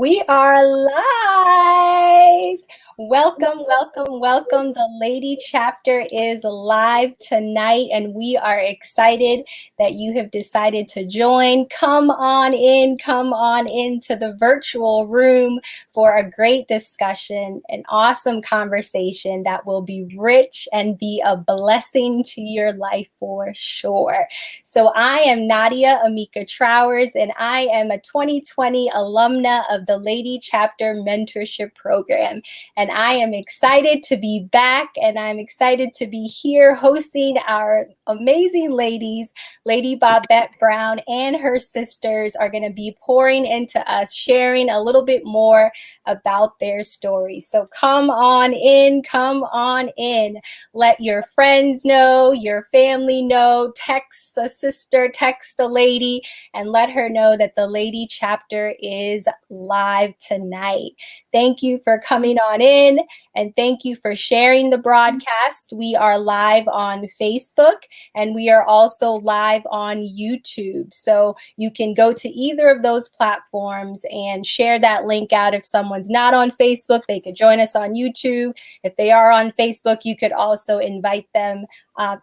We are live. Welcome, welcome, welcome. The Lady Chapter is live tonight, and we are excited that you have decided to join. Come on into the virtual room for a great discussion, an awesome conversation that will be rich and be a blessing to your life for sure. So I am Nadia Amika Trowers, and I am a 2020 alumna of the Lady Chapter Mentorship Program. And I am excited to be back, and I'm excited to be here hosting our amazing ladies. Lady Bobette Brown and her sisters are going to be pouring into us, sharing a little bit more about their stories. So come on in, come on in. Let your friends know, your family know, text a sister, text a lady, and let her know that the Lady Chapter is live tonight. Thank you for coming on in, and thank you for sharing the broadcast. We are live on Facebook, and we are also live on YouTube. So you can go to either of those platforms and share that link out. If someone's not on Facebook, they could join us on YouTube. If they are on Facebook, you could also invite them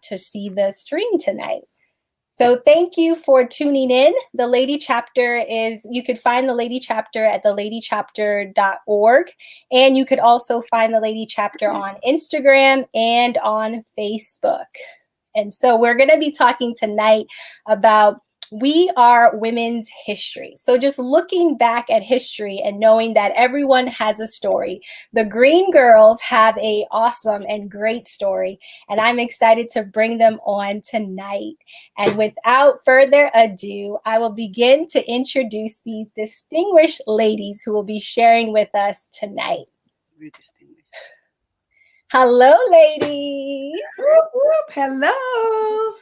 to see the stream tonight. So thank you for tuning in. The Lady Chapter you could find the Lady Chapter at theladychapter.org. And you could also find the Lady Chapter on Instagram and on Facebook. And so we're going to be talking tonight about We Are Women's History. So just looking back at history and knowing that everyone has a story. The Greene Girls have an awesome and great story, and I'm excited to bring them on tonight. And without further ado, I will begin to introduce these distinguished ladies who will be sharing with us tonight. We're distinguished. Hello, ladies. Whoop, whoop. Hello.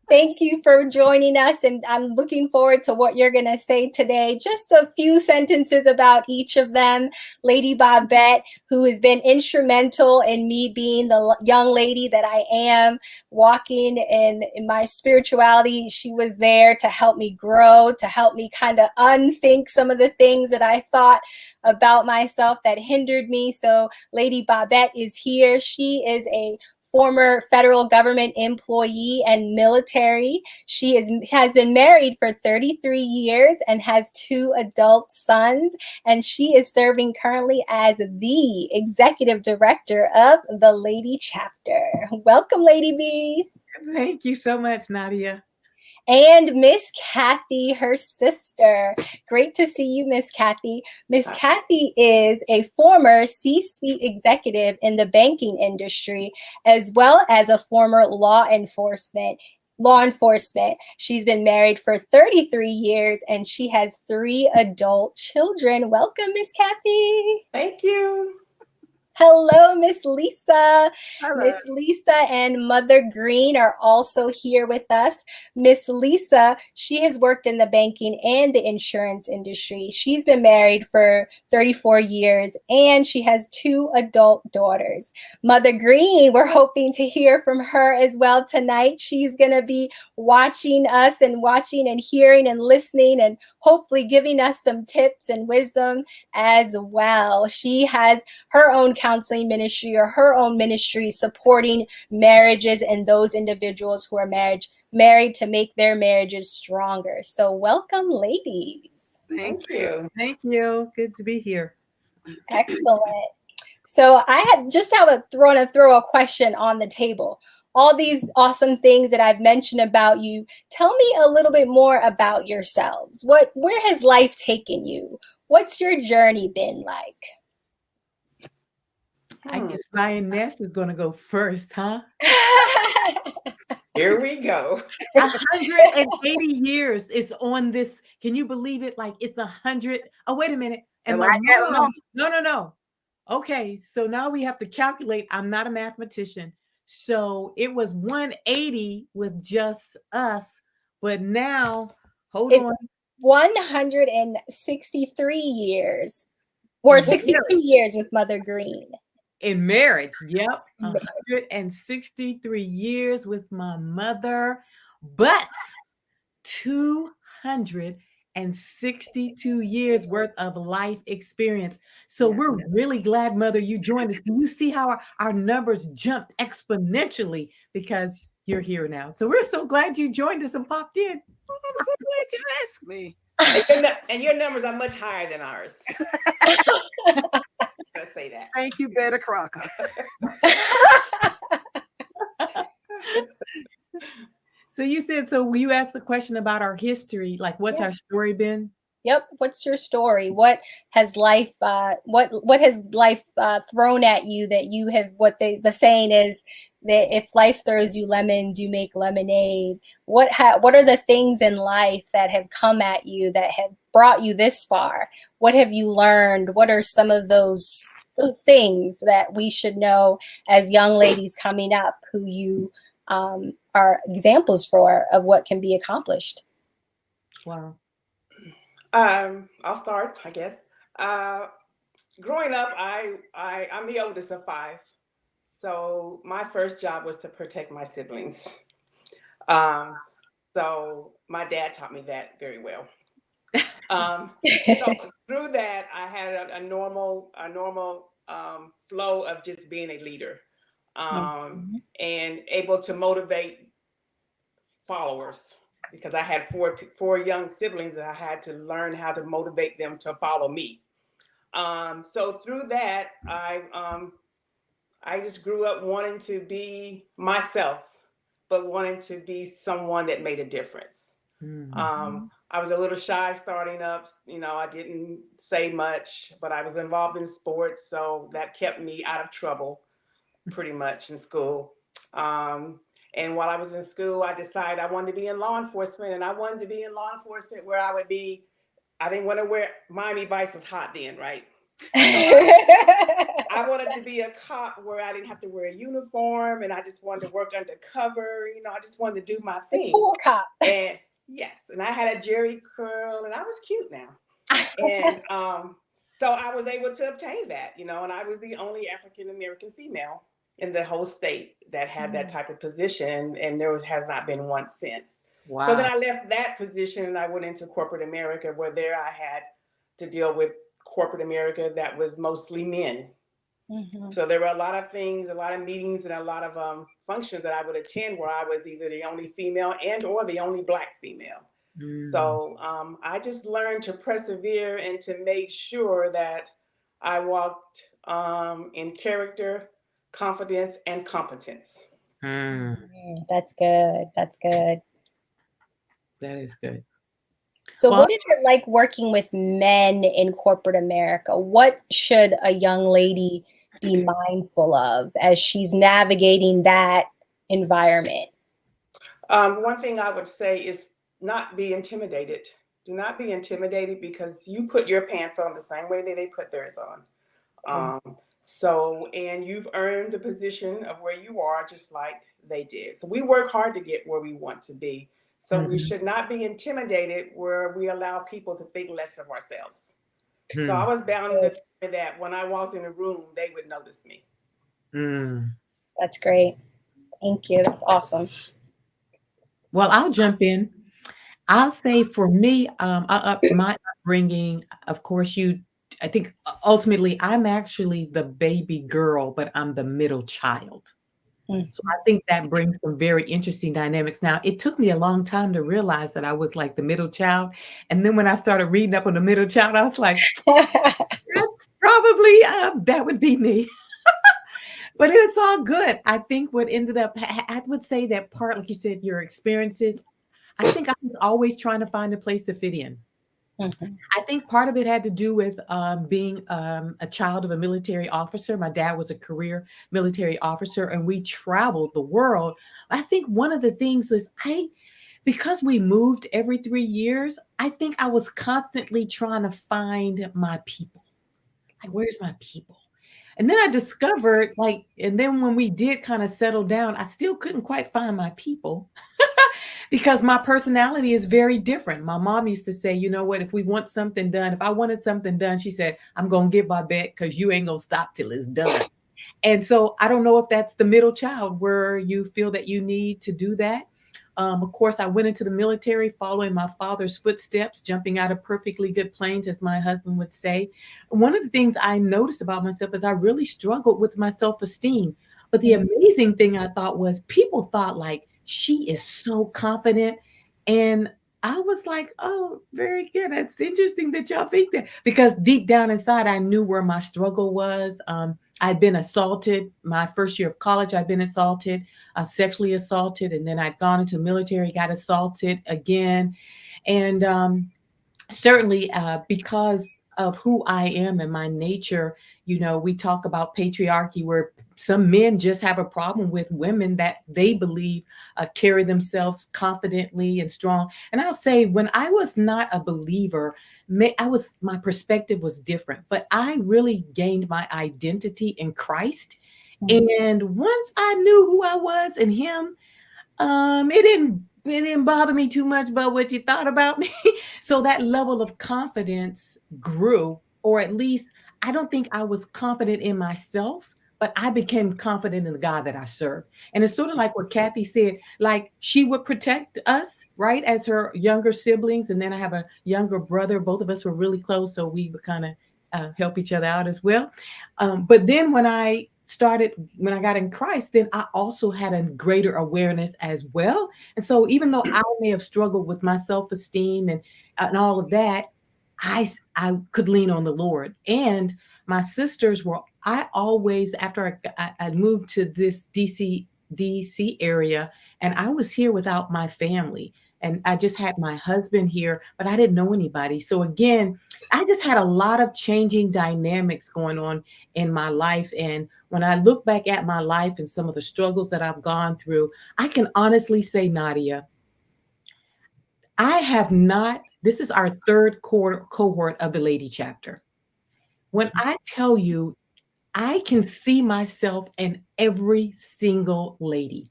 Thank you for joining us, and I'm looking forward to what you're going to say today. Just a few sentences about each of them. Lady Bobette, who has been instrumental in me being the young lady that I am, walking in my spirituality. She was there to help me grow, to help me kind of unthink some of the things that I thought about myself that hindered me. So Lady Bobette is here. She is a former federal government employee and military. She has been married for 33 years and has 2 adult sons, and she is serving currently as the executive director of the Lady Chapter. Welcome, Lady B. Thank you so much, Nadia. And Miss Kathy, her sister. Great to see you, Miss Kathy. Miss Kathy is a former C-suite executive in the banking industry, as well as a former law enforcement. She's been married for 33 years, and she has 3 adult children. Welcome, Miss Kathy. Thank you. Hello, Miss Lisa. Hello. Miss Lisa and Mother Greene are also here with us. Miss Lisa, she has worked in the banking and the insurance industry. She's been married for 34 years, and she has 2 adult daughters. Mother Greene, we're hoping to hear from her as well tonight. She's going to be watching us and hearing and listening, and hopefully giving us some tips and wisdom as well. She has her own counseling ministry, or her own ministry supporting marriages and those individuals who are married to make their marriages stronger. So welcome, ladies. Thank you. Thank you. Good to be here. Excellent. So I want to throw a question on the table. All these awesome things that I've mentioned about you, tell me a little bit more about yourselves. Where has life taken you? What's your journey been like? I guess Lioness is going to go first, huh? Here we go. 180 years is on this. Can you believe it? Like it's 100. Oh, wait a minute. And my mom, no. Okay, so now we have to calculate. I'm not a mathematician. So it was 180 with just us. But now, hold on. 163 years. Or 62 years with Mother Greene. In marriage, yep. 163 years with my mother, but 200 and 62 years worth of life experience. So we're really glad, Mother, you joined us. You see how our numbers jumped exponentially because you're here now. So we're so glad you joined us and popped in. Oh, I'm so glad you asked me. And your numbers are much higher than ours. Let's say that. Thank you, Betty Crocker. So you said, so you asked the question about our history, like what's our story been? Yep. What's your story? What has life what has life thrown at you that you have, the saying is that if life throws you lemons, you make lemonade. What are the things in life that have come at you that have brought you this far? What have you learned? What are some of those things that we should know as young ladies coming up who you are examples for of what can be accomplished? Wow. I'll start, I guess. Growing up, I'm the oldest of 5. So my first job was to protect my siblings. So my dad taught me that very well. So through that, I had a normal flow of just being a leader, and able to motivate followers, because I had four young siblings and I had to learn how to motivate them to follow me. So through that, I just grew up wanting to be myself, but wanting to be someone that made a difference. I was a little shy starting up. I didn't say much, but I was involved in sports, so that kept me out of trouble pretty much in school. And while I was in school, I decided I wanted to be in law enforcement, and I wanted to be in law enforcement where I didn't want to wear, Miami Vice was hot then, right? So I wanted to be a cop where I didn't have to wear a uniform, and I just wanted to work undercover. I just wanted to do my thing. The cool cop. And yes, and I had a jerry curl, and I was cute now. And so I was able to obtain that, and I was the only African-American female in the whole state that had that type of position, and there has not been one since. Wow. So then I left that position and I went into corporate America, where there I had to deal with corporate America that was mostly men. So there were a lot of things, a lot of meetings, and a lot of functions that I would attend where I was either the only female and or the only Black female. So I just learned to persevere and to make sure that I walked in character, confidence, and competence. That's good. That's good. That is good. So what is it like working with men in corporate America? What should a young lady be mindful of as she's navigating that environment? One thing I would say is not be intimidated. Do not be intimidated, because you put your pants on the same way that they put theirs on. And you've earned the position of where you are just like they did. So we work hard to get where we want to be. So we should not be intimidated where we allow people to think less of ourselves. So I was bound to that when I walked in a room, they would notice me. That's great. Thank you. That's awesome. Well, I'll jump in. I'll say for me, my upbringing, of course, I think ultimately I'm actually the baby girl, but I'm the middle child. So I think that brings some very interesting dynamics. Now, it took me a long time to realize that I was like the middle child. And then when I started reading up on the middle child, I was like, that's probably, that would be me. But it's all good. I think what ended up, I would say that part, like you said, your experiences, I think I was always trying to find a place to fit in. I think part of it had to do with being a child of a military officer. My dad was a career military officer, and we traveled the world. I think one of the things is because we moved every 3 years, I think I was constantly trying to find my people. Like, where's my people? And then I discovered, and then when we did kind of settle down, I still couldn't quite find my people. Because my personality is very different. My mom used to say, you know what, if we want something done, if I wanted something done, she said, I'm going to get my bet because you ain't going to stop till it's done. And so I don't know if that's the middle child where you feel that you need to do that. Of course, I went into the military following my father's footsteps, jumping out of perfectly good planes, as my husband would say. One of the things I noticed about myself is I really struggled with my self-esteem. But the amazing thing I thought was people thought like, she is so confident. And I was like, oh, very good. That's interesting that y'all think that, because deep down inside, I knew where my struggle was. I'd been assaulted my first year of college. I'd been assaulted, sexually assaulted, and then I'd gone into the military, got assaulted again. And certainly because of who I am and my nature, we talk about patriarchy, where some men just have a problem with women that they believe carry themselves confidently and strong. And I'll say, when I was not a believer, my perspective was different, but I really gained my identity in Christ. And once I knew who I was in him, it didn't bother me too much about what you thought about me. So that level of confidence grew, or at least I don't think I was confident in myself, but I became confident in the God that I serve. And it's sort of like what Kathy said, like she would protect us, right, as her younger siblings. And then I have a younger brother. Both of us were really close, so we would kind of help each other out as well. But then when I got in Christ, then I also had a greater awareness as well. And so even though I may have struggled with my self-esteem and all of that, I could lean on the Lord. And my sisters I always, after I moved to this DC area, and I was here without my family. And I just had my husband here, but I didn't know anybody. So again, I just had a lot of changing dynamics going on in my life. And when I look back at my life and some of the struggles that I've gone through, I can honestly say, Nadia, this is our third cohort of the Lady Chapter. When I tell you, I can see myself in every single lady.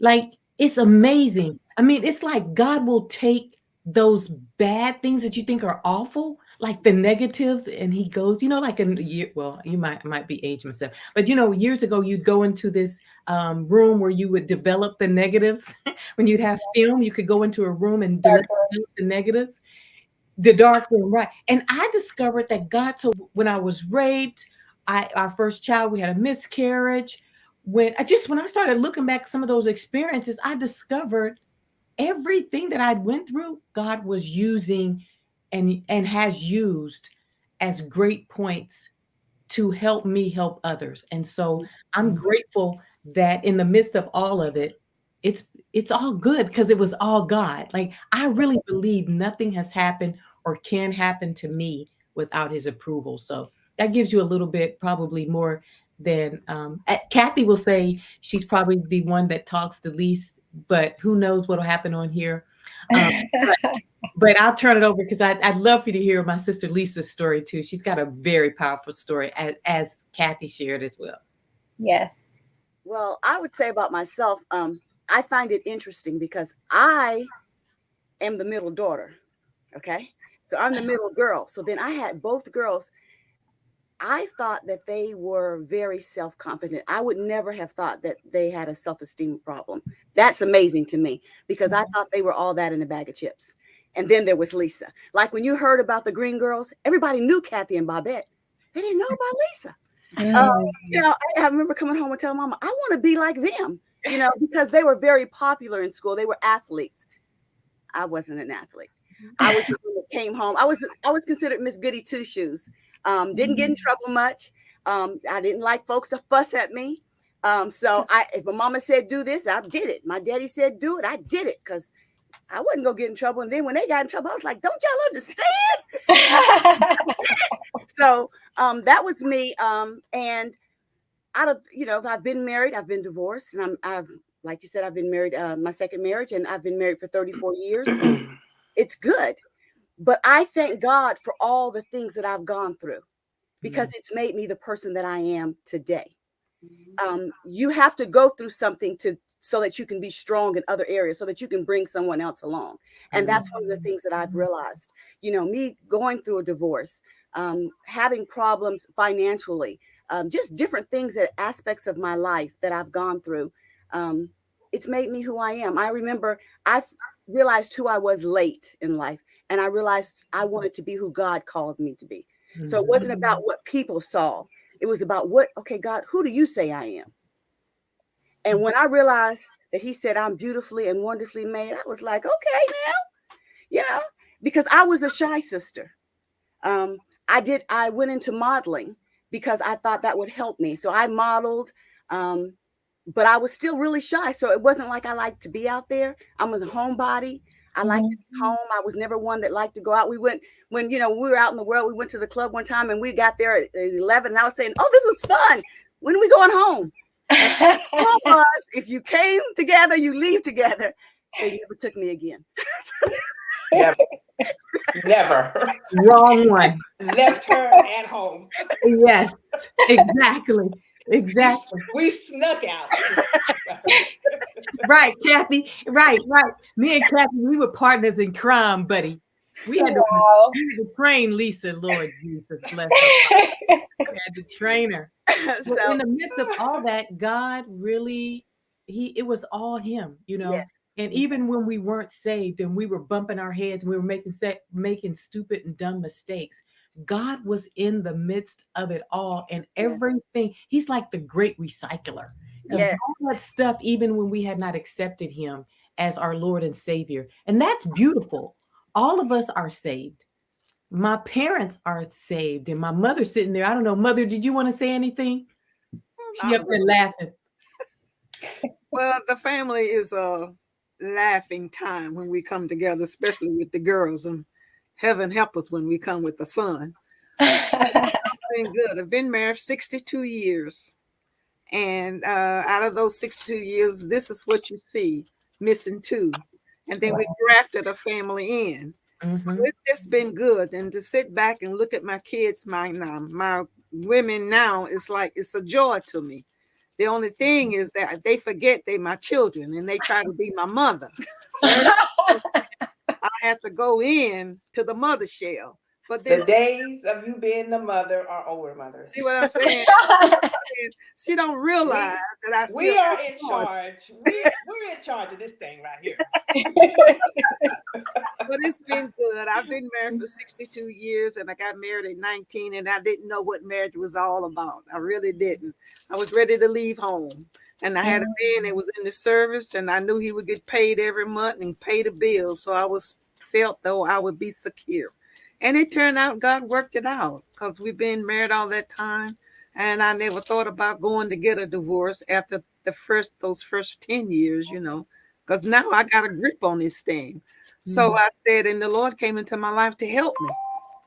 Like, it's amazing. I mean, it's like God will take those bad things that you think are awful, like the negatives, and he goes, like in the year, well, you might be aging myself, but years ago, you'd go into this room where you would develop the negatives. When you'd have film, you could go into a room and develop the negatives, the dark room, right? And I discovered that God, so when I was raped, our first child, we had a miscarriage. When I started looking back at some of those experiences, I discovered everything that I'd went through, God was using and has used as great points to help me help others. And so I'm grateful that in the midst of all of it, it's all good, because it was all God. Like, I really believe nothing has happened or can happen to me without his approval. So that gives you a little bit, probably more than Kathy will say. She's probably the one that talks the least, but who knows what'll happen on here. But I'll turn it over, because I'd love for you to hear my sister Lisa's story too. She's got a very powerful story, as Kathy shared as well. Yes. Well, I would say about myself, I find it interesting because I am the middle daughter. Okay. So I'm the middle girl. So then I had both girls. I thought that they were very self-confident. I would never have thought that they had a self-esteem problem. That's amazing to me, because I thought they were all that in a bag of chips. And then there was Lisa. Like when you heard about the Greene Girls, everybody knew Kathy and Bobette. They didn't know about Lisa. I remember coming home and telling Mama, I want to be like them, because they were very popular in school. They were athletes. I wasn't an athlete. I was came home. I was considered Miss Goody Two Shoes. Didn't get in trouble much. I didn't like folks to fuss at me. So if my mama said do this, I did it. My daddy said do it, I did it, because I wasn't gonna get in trouble. And then when they got in trouble, I was like, don't y'all understand? So that was me. And out of, I've been married, I've been divorced, and I've, like you said, I've been married, my second marriage, and I've been married for 34 years. It's good. But I thank God for all the things that I've gone through, because it's made me the person that I am today. You have to go through something so that you can be strong in other areas, so that you can bring someone else along. And that's one of the things that I've realized, me going through a divorce, having problems financially, just different things, that aspects of my life that I've gone through. it's made me who I am. I remember I realized who I was late in life, and I realized I wanted to be who God called me to be. So it wasn't about what people saw. It was about okay, God, who do you say I am? And when I realized that he said I'm beautifully and wonderfully made, I was like, okay, now, because I was a shy sister. I went into modeling because I thought that would help me. So I modeled, but I was still really shy. So it wasn't like I liked to be out there. I'm a homebody. I liked to be home. I was never one that liked to go out. We went when we were out in the world. We went to the club one time and we got there at 11. And I was saying, "Oh, this was fun. When are we going home?" And was, if you came together, you leave together. They never took me again. Never. Never. Wrong one. Left her at home. Yes, exactly. Exactly. We snuck out. Right, Kathy. Right. Me and Kathy, we were partners in crime, buddy. We had to train Lisa, Lord Jesus, bless her. We had to train her. So, in the midst of all that, God really, it was all him, Yes. And even when we weren't saved and we were bumping our heads and we were making stupid and dumb mistakes, God was in the midst of it all, and everything. He's like the great recycler. Yes. All that stuff, even when we had not accepted him as our Lord and Savior. And that's beautiful. All of us are saved. My parents are saved, and my mother's sitting there. I don't know, Mother, did you want to say anything? She up there laughing. Well, the family is a laughing time when we come together, especially with the girls. And heaven help us when we come with the son. It's been good. I've been married 62 years. And out of those 62 years, this is what you see, missing 2. And then we grafted a family in. So it's just been good. And to sit back and look at my kids, my women now, it's a joy to me. The only thing is that they forget they're my children and they try to be my mother. So I have to go in to the mother shell. But the days of you being the mother are over, Mother. See what I'm saying? She don't realize that I still we are in charge. We're in charge of this thing right here. But it's been good. I've been married for 62 years and I got married at 19 and I didn't know what marriage was all about. I really didn't. I was ready to leave home. And I had a man that was in the service and I knew he would get paid every month and pay the bills. So I felt though I would be secure. And it turned out God worked it out because we've been married all that time. And I never thought about going to get a divorce after those first 10 years, because now I got a grip on this thing. So I said, and the Lord came into my life to help me.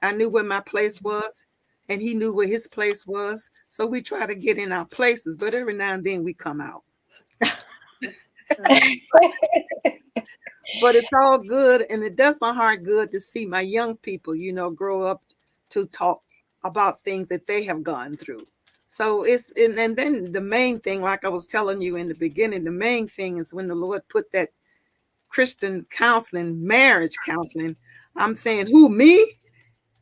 I knew where my place was and he knew where his place was. So we try to get in our places, but every now and then we come out. But it's all good, and it does my heart good to see my young people, grow up to talk about things that they have gone through. So and then the main thing, like I was telling you in the beginning, the main thing is when the Lord put that Christian counseling, marriage counseling, I'm saying, who, me?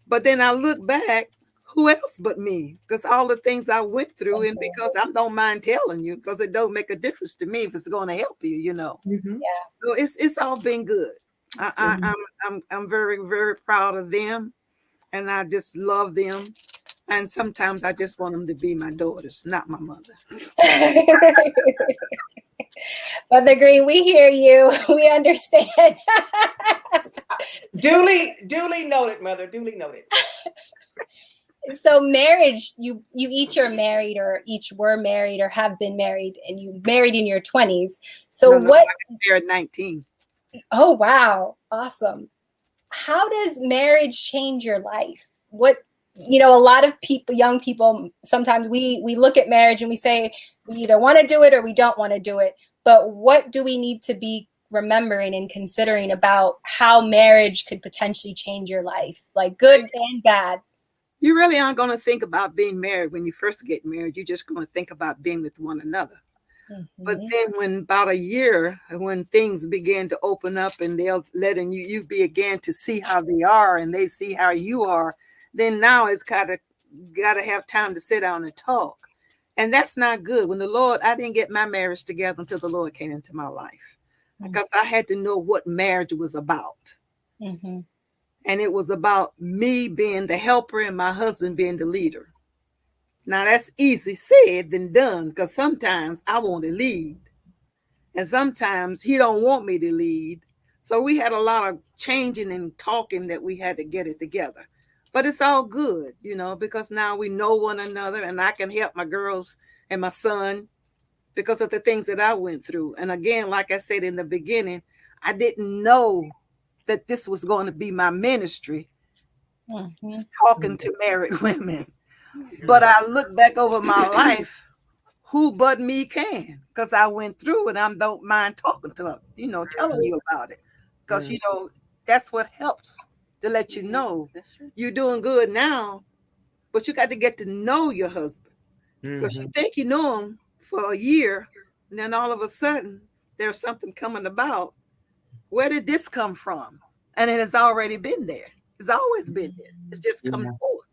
But then I look back, who else but me? Because all the things I went through, and because I don't mind telling you, because it don't make a difference to me if it's going to help you, So it's all been good. I'm very, very proud of them, and I just love them. And sometimes I just want them to be my daughters, not my mother. Mother Greene, we hear you. We understand. Duly noted, Mother. Duly noted. So marriage, you each are married or each were married or have been married, and you married in your 20s. So I got married at 19. Oh, wow. Awesome. How does marriage change your life? A lot of people, young people, sometimes we look at marriage and we say we either want to do it or we don't want to do it. But what do we need to be remembering and considering about how marriage could potentially change your life, like good and bad? You really aren't going to think about being married when you first get married. You're just going to think about being with one another. But then when about a year, when things begin to open up and they're letting you begin to see how they are and they see how you are, then now it's got to have time to sit down and talk. And that's not good. When the Lord, I didn't get my marriage together until the Lord came into my life, because I had to know what marriage was about. Mm-hmm. And it was about me being the helper and my husband being the leader. Now that's easy said than done, because sometimes I want to lead and sometimes he don't want me to lead. So we had a lot of changing and talking that we had to get it together. But it's all good, you know, because now we know one another and I can help my girls and my son because of the things that I went through. And again, like I said in the beginning, I didn't know that this was going to be my ministry, talking to married women. But I look back over my life, who but me can? Because I went through it. I don't mind talking to them, you know, telling you about it. Because, you know, that's what helps to let you know you're doing good now, but you got to get to know your husband. Because you think you know him for a year, and then all of a sudden there's something coming about. Where did this come from? And it has already been there. It's always been there. It's just come forth.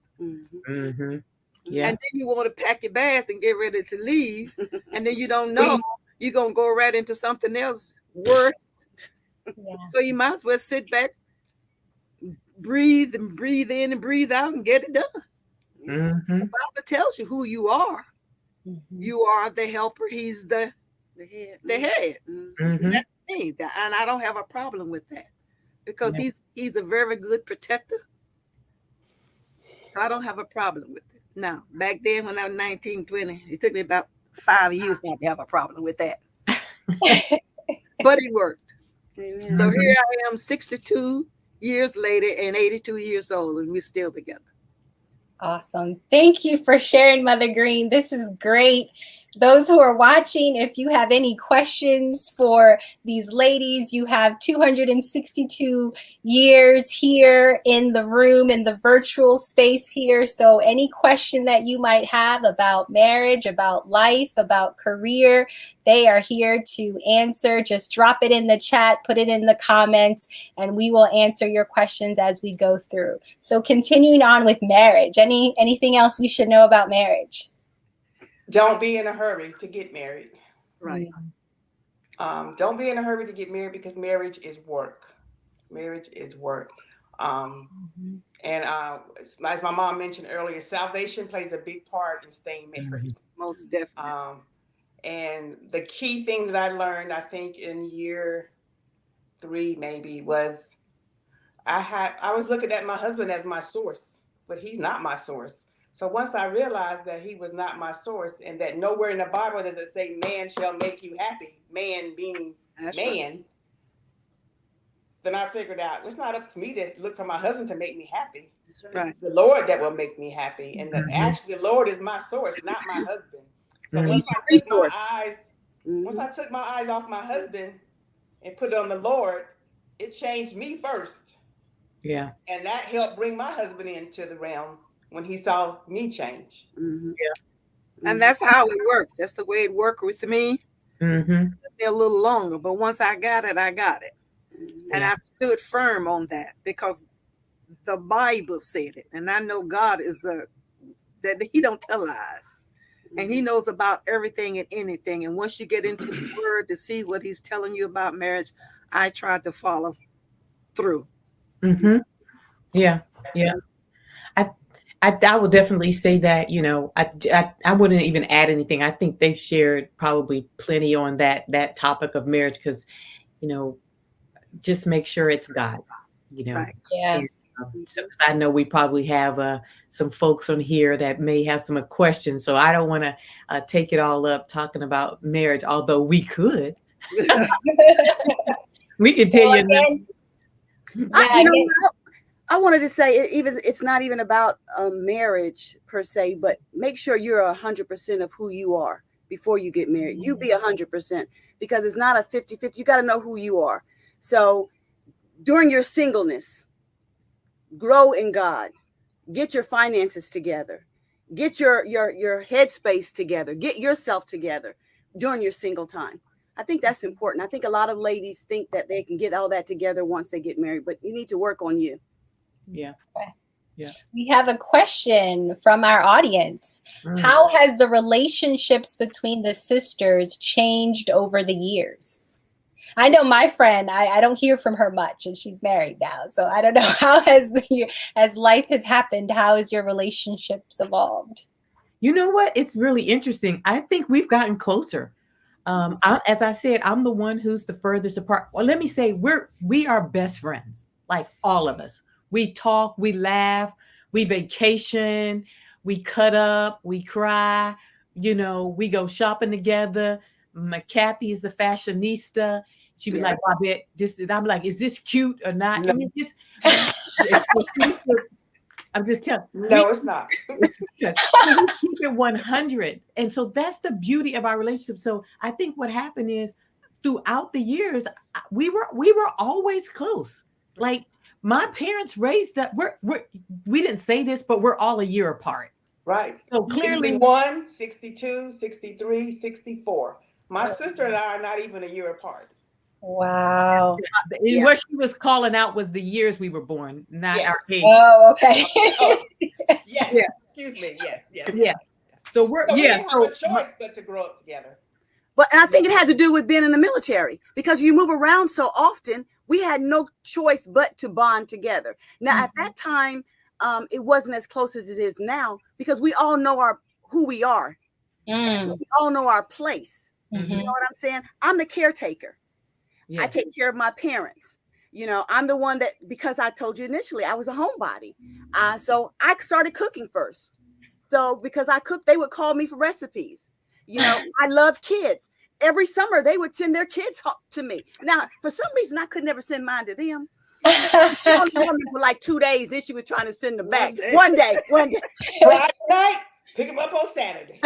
Yeah. And then you want to pack your bags and get ready to leave. And then you don't know you're going to go right into something else worse. Yeah. So you might as well sit back, breathe and breathe in and breathe out and get it done. The Bible tells you who you are. You are the helper. He's the head. That's me. And I don't have a problem with that, because he's a very good protector. So I don't have a problem with it. Now, back then when I was 19, 20, it took me about 5 years not to have a problem with that. But it worked. Amen. So here I am 62 years later and 82 years old, and we're still together. Awesome. Thank you for sharing, Mother Greene. This is great. Those who are watching, if you have any questions for these ladies, you have 262 years here in the room, in the virtual space here. So any question that you might have about marriage, about life, about career, they are here to answer. Just drop it in the chat, put it in the comments, and we will answer your questions as we go through. So continuing on with marriage, anything else we should know about marriage? Don't be in a hurry to get married. Right. Don't be in a hurry to get married, because marriage is work. Marriage is work. And as my mom mentioned earlier, salvation plays a big part in staying married. Most definitely. And the key thing that I learned, I think in year 3 maybe, was I was looking at my husband as my source, but he's not my source. So once I realized that he was not my source, and that nowhere in the Bible does it say man shall make you happy, man being man, right, then I figured out it's not up to me to look for my husband to make me happy. That's right. It's the Lord that will make me happy. And that actually the Lord is my source, not my husband. So once I took my eyes off my husband and put it on the Lord, it changed me first. Yeah. And that helped bring my husband into the realm when he saw me change. And that's how it works. That's the way it worked with me. It took me a little longer, but once I got it, I got it. And I stood firm on that, because the Bible said it. And I know God is that he don't tell lies. And he knows about everything and anything. And once you get into the word to see what he's telling you about marriage, I tried to follow through. Yeah. I would definitely say that, you know, I wouldn't even add anything. I think they've shared probably plenty on that topic of marriage, because, you know, just make sure it's God, you know. Right. Yeah. And, so I know we probably have some folks on here that may have some questions, so I don't want to take it all up talking about marriage, although we could. We could tell you. I wanted to say, it's not even about marriage per se, but make sure you're 100% of who you are before you get married. You be 100%, because it's not a 50-50. You got to know who you are. So during your singleness, grow in God, get your finances together, get your headspace together, get yourself together during your single time. I think that's important. I think a lot of ladies think that they can get all that together once they get married, but you need to work on you. Yeah. Yeah. We have a question from our audience. How has the relationships between the sisters changed over the years? I know my friend, I don't hear from her much, and she's married now. So I don't know, how as life has happened, how has your relationships evolved? You know what? It's really interesting. I think we've gotten closer. As I said, I'm the one who's the furthest apart. Well, let me say we are best friends, like all of us. We talk, we laugh, we vacation, we cut up, we cry. You know, we go shopping together. Kathy is the fashionista. She'd be like, Bobette, I'm like, is this cute or not? No. I mean, I'm just telling. No, it's not. We keep it 100, and so that's the beauty of our relationship. So I think what happened is, throughout the years, we were always close. Like my parents raised up. We didn't say this, but we're all a year apart. Right. So clearly, 61, 62, 63, 64. My sister and I are not even a year apart. Wow. And what she was calling out was the years we were born, not our age. Oh, okay. Yes. Yeah. Excuse me. Yes. Yeah. So we didn't have a choice but to grow up together. But I think it had to do with being in the military, because you move around so often. We had no choice but to bond together. Now, at that time, it wasn't as close as it is now, because we all know who we are. We all know our place. You know what I'm saying? I'm the caretaker. I take care of my parents. You know, I'm the one that, because I told you initially, I was a homebody. So I started cooking first. So because I cooked, they would call me for recipes. You know, I love kids. Every summer, they would send their kids to me. Now, for some reason, I could never send mine to them. She only told me for like 2 days. Then she was trying to send them back. One day. Friday night, pick them up on Saturday.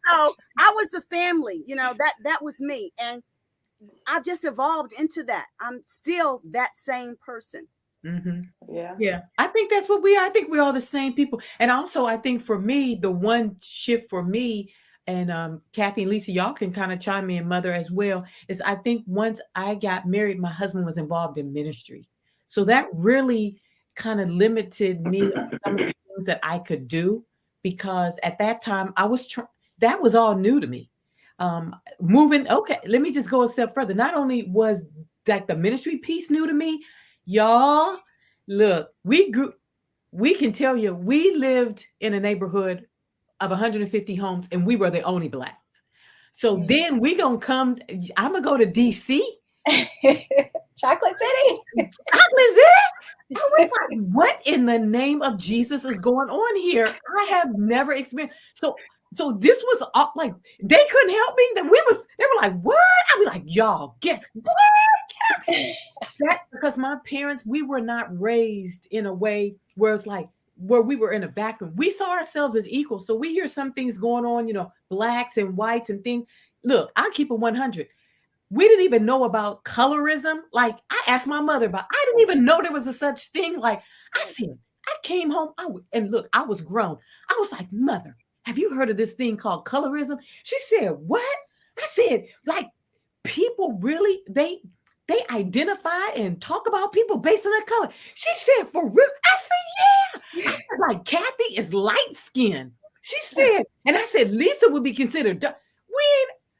So I was the family, you know, that was me. And I've just evolved into that. I'm still that same person. Yeah. I think that's what we are. I think we're all the same people. And also, I think for me, the one shift for me, and Kathy and Lisa, y'all can kind of chime in, mother, as well, is I think once I got married, my husband was involved in ministry. So that really kind of limited me on some of the things that I could do, because at that time I was that was all new to me. Moving, okay, let me just go a step further. Not only was like the ministry piece new to me, y'all, look, we can tell you, we lived in a neighborhood of 150 homes, and we were the only Blacks. So then I'm gonna go to DC. Chocolate City. Chocolate City? I was like, what in the name of Jesus is going on here? I have never experienced. So this was all, like, they couldn't help me. They were like, what? I was like, y'all get what? That because my parents, we were not raised in a way where it's like where we were in a vacuum. We saw ourselves as equal. So we hear some things going on, you know, Blacks and whites and things. Look, I'll keep it 100. We didn't even know about colorism. Like, I asked my mother about, I didn't even know there was a such thing. Like, I came home, and look, I was grown. I was like, Mother, have you heard of this thing called colorism? She said, what? I said, like, people really, they identify and talk about people based on their color. She said, for real? I said, yeah. I said, like, Kathy is light skinned. She said, and I said, Lisa would be considered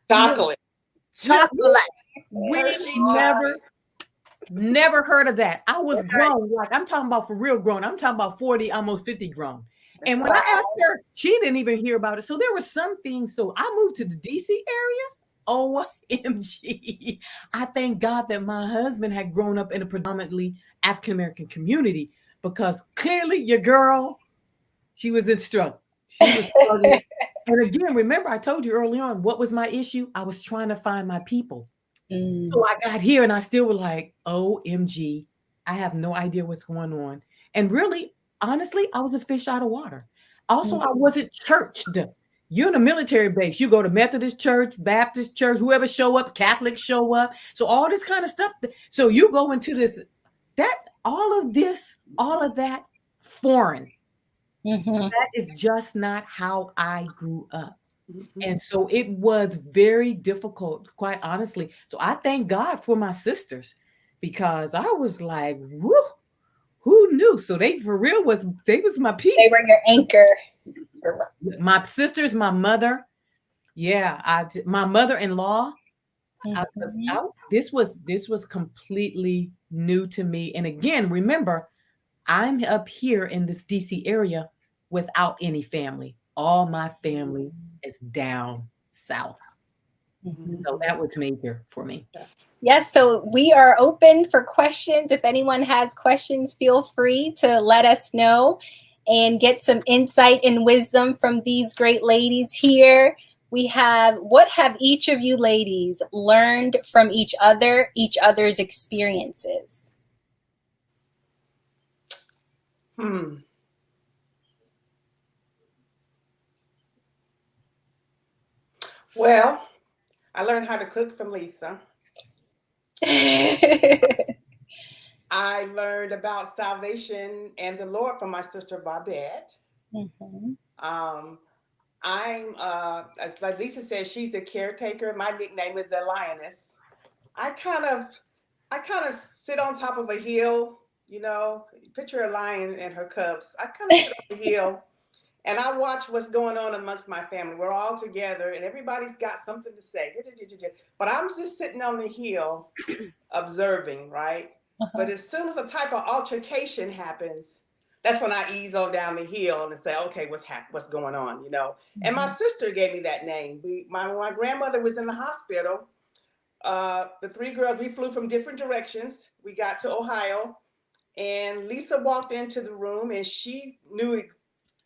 Chocolate. We never heard of that. I was grown. Like, I'm talking about for real grown. I'm talking about 40, almost 50 grown. And when I asked her, she didn't even hear about it. So there were some things. So I moved to the DC area. OMG. I thank God that my husband had grown up in a predominantly African-American community, because clearly your girl, she was in struggle. She was struggling. And again, remember, I told you early on, what was my issue? I was trying to find my people. So I got here and I still was like, OMG, I have no idea what's going on. And really, honestly, I was a fish out of water. Also, I wasn't churched. You're in a military base. You go to Methodist church, Baptist church, whoever show up, Catholics show up. So all this kind of stuff. So you go into this, all of that foreign. That is just not how I grew up. And so it was very difficult, quite honestly. So I thank God for my sisters, because I was like, whoo, knew. So they for real was my peeps. They were your anchor. My sisters, my mother. Yeah, my mother-in-law. This was completely new to me. And again, remember, I'm up here in this DC area without any family. All my family is down south. So that was major for me. Yes, so we are open for questions. If anyone has questions, feel free to let us know and get some insight and wisdom from these great ladies here. What have each of you ladies learned from each other's experiences? Well, I learned how to cook from Lisa. I learned about salvation and the Lord from my sister Babette. As like Lisa said, she's a caretaker. My nickname is the Lioness. I kind of sit on top of a hill, you know, picture a lion and her cubs. I kind of sit on the hill and I watch what's going on amongst my family. We're all together and everybody's got something to say. But I'm just sitting on the hill observing, right? But as soon as a type of altercation happens, that's when I ease on down the hill and say, okay, what's going on, you know? And my sister gave me that name. When my grandmother was in the hospital, the three girls, we flew from different directions. We got to Ohio and Lisa walked into the room and she knew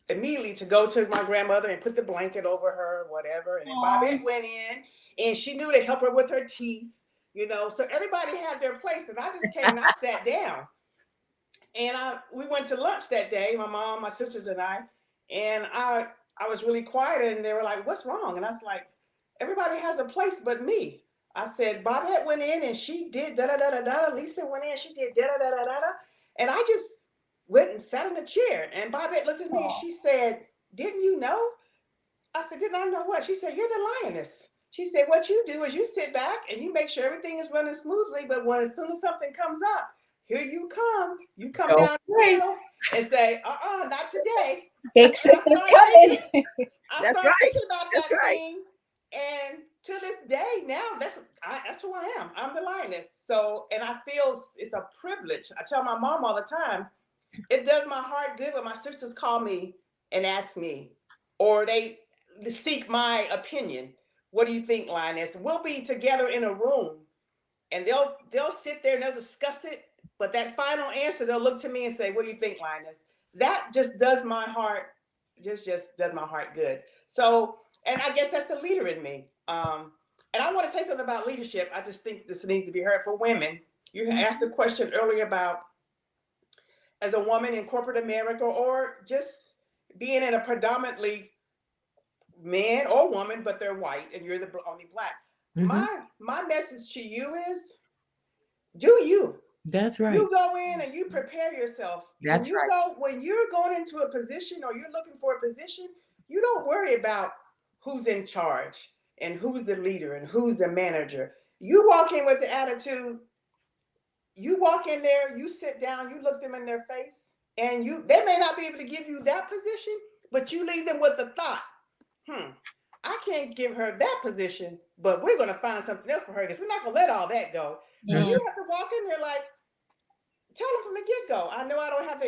immediately to go to my grandmother and put the blanket over her or whatever. And then Bobette went in and she knew to help her with her teeth, you know? So everybody had their place and I just came and I sat down. And we went to lunch that day, my mom, my sisters and I was really quiet and they were like, what's wrong? And I was like, everybody has a place but me. I said, Bobette went in and she did da-da-da-da-da. Lisa went in, she did da-da-da-da-da. And I just went and sat in a chair. And Bobette looked at me and she said, didn't you know? I said, didn't I know what? She said, you're the Lioness. She said, what you do is you sit back and you make sure everything is running smoothly. But as soon as something comes up, here you come down the hill and say, not today. Big sister's coming. I started thinking about that thing. And to this day now, that's who I am. I'm the Lioness. So, and I feel it's a privilege. I tell my mom all the time, it does my heart good when my sisters call me and ask me, or they seek my opinion. What do you think, Lioness? We'll be together in a room and they'll sit there and they'll discuss it. But that final answer, they'll look to me and say, what do you think, Lioness? That just does my heart, just does my heart good. So, and I guess that's the leader in me. And I want to say something about leadership. I just think this needs to be heard for women. You asked a question earlier about as a woman in corporate America or just being in a predominantly man or woman, but they're white and you're the only Black. My message to you is, do you. That's right. You go in and you prepare yourself. That's right. When you're going into a position or you're looking for a position, you don't worry about who's in charge and who's the leader and who's the manager. You walk in with the attitude, you walk in there, you sit down, you look them in their face, and they may not be able to give you that position, but you leave them with the thought, I can't give her that position, but we're going to find something else for her because we're not going to let all that go. And you have to walk in there like, tell them from the get-go, I know I don't have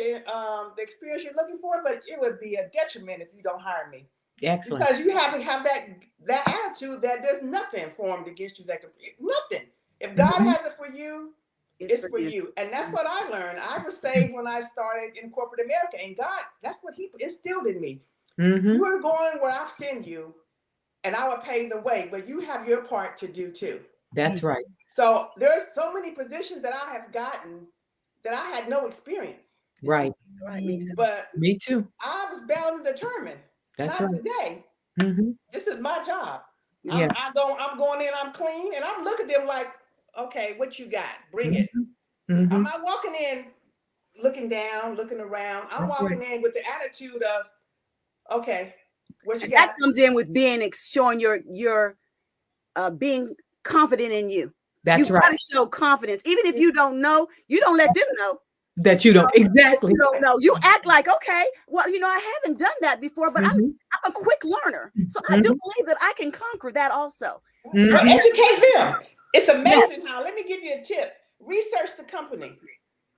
the experience you're looking for, but it would be a detriment if you don't hire me. Excellent. Because you have to have that attitude that there's nothing formed against you, nothing. If God has it for you, it's for you. And that's what I learned. I was saved when I started in corporate America, and God, that's what He instilled in me. You are going where I send you, and I will pave the way, but you have your part to do too. That's right. So there's so many positions that I have gotten that I had no experience. Right. Me too. But me too. I was bound and determined. That's not right. Today. This is my job. Yeah. I'm going in, I'm clean, and I'm looking at them like, okay, what you got? Bring it. I'm not walking in looking down, looking around. I'm walking in with the attitude of, okay, what you got? That comes in with showing your being confident in you. That's you right. You got to show confidence. Even if you don't know, you don't let them know. That you don't exactly. You don't know. You act like, okay, well, I haven't done that before, but I'm a quick learner. So I do believe that I can conquer that also. Well, educate them. It's amazing how, let me give you a tip. Research the company.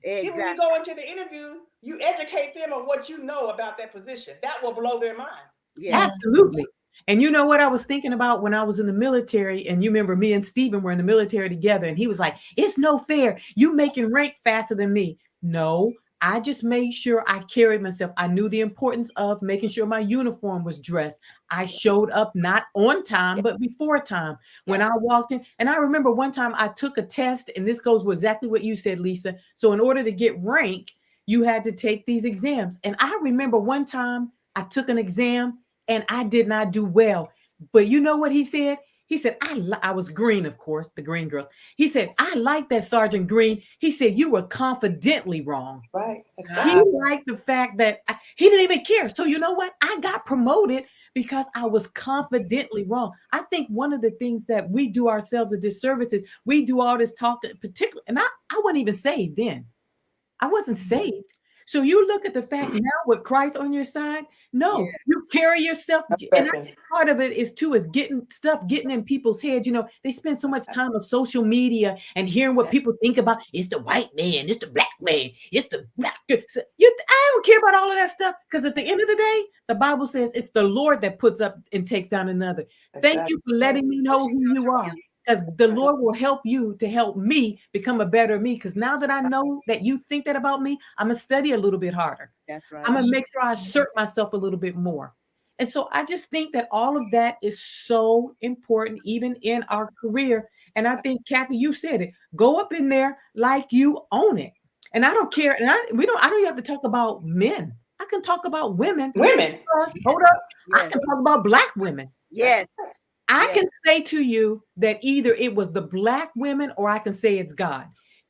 Exactly. Even when you go into the interview, you educate them on what you know about that position. That will blow their mind. Yeah. Absolutely. And you know what I was thinking about when I was in the military, and you remember me and Stephen were in the military together, and he was like, it's no fair. You making rank faster than me. No, I just made sure I carried myself. I knew the importance of making sure my uniform was dressed. I showed up not on time, but before time when I walked in. And I remember one time I took a test, and this goes with exactly what you said, Lisa. So in order to get rank, you had to take these exams. And I remember one time I took an exam and I did not do well. But you know what he said? He said, I was Greene, of course, the Greene Girls. He said, I like that, Sergeant Greene. He said, you were confidently wrong. Right. He liked the fact that he didn't even care. So you know what? I got promoted because I was confidently wrong. I think one of the things that we do ourselves a disservice is we do all this talking, particularly, and I wasn't even saved then. I wasn't saved. So you look at the fact now with Christ on your side, no, you carry yourself. And I think part of it is getting in people's heads. They spend so much time on social media and hearing what people think about. It's the white man, it's the black man, it's the black. So I don't care about all of that stuff, because at the end of the day, the Bible says it's the Lord that puts up and takes down another. Thank you for letting me know who you are. Because the Lord will help you to help me become a better me. Because now that I know that you think that about me, I'm going to study a little bit harder. That's right. I'm going to make sure I assert myself a little bit more. And so I just think that all of that is so important, even in our career. And I think, Kathy, you said it. Go up in there like you own it. And I don't care. And I don't even have to talk about men. I can talk about women. Hold up. Yes. I can talk about Black women. Yes. I can say to you that either it was the Black women or I can say it's God.